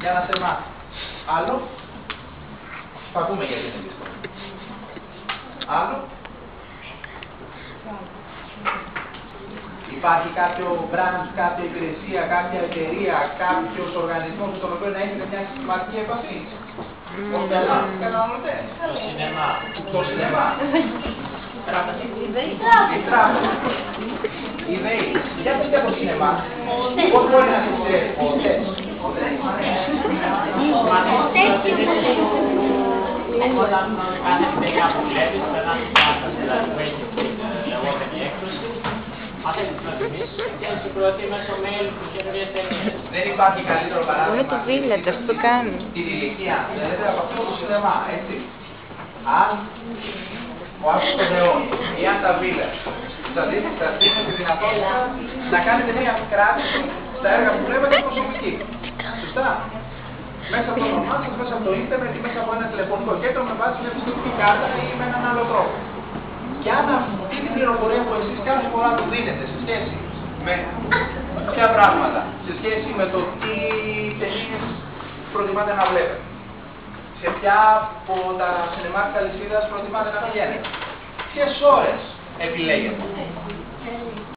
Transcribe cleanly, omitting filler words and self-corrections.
για να σε μάθει. Άλλο. Θα πούμε γιατί είναι δύσκολο. Άλλο. Υπάρχει κάποιο branch, κάποια υπηρεσία, κάποια εταιρεία, κάποιος οργανισμός με τον οποίο να έχετε μια συστηματική επαφή? Όχι, καλά, καταναλωτές. Το σινεμά. Το σινεμά. Η τράπεζα. Η ΔΕΗ. Για πείτε το σινεμά. Πώς μπορεί να σε ξέρει? Οτές. Όταν κάνει τέκα που βλέπεις, περνάς κάρτα, δηλαδή που έχει την λεγόμενη έκδοση, αφήνεις να θυμίσεις και σου προωθεί μέσω mail που καινούριες ταινίες. Δεν υπάρχει καλύτερο παράδειγμα. Είναι το Village, αυτό το κάνει. Την ηλικία, δηλαδή από αυτό το σινεμά, έτσι. Αν ο άνθρωπος των νεών ή αν τα Village σας δίνουν τη δυνατότητα να κάνετε μια κράτηση στα έργα που βλέπετε προσωπική. Σωστά. Μέσα από το όνομά σας, μέσα από το ίντερνετ ή μέσα από ένα τηλεφωνικό κέντρο με βάση μια πιστωτική κάρτα ή με έναν άλλο τρόπο. Και αν αυτή την πληροφορία που εσείς κάθε φορά του δίνετε σε σχέση με ποια πράγματα, σε σχέση με το τι ταινίες προτιμάτε να βλέπετε, σε ποια από τα σινεμά της αλυσίδας προτιμάτε να πηγαίνετε, ποιες ώρες επιλέγετε,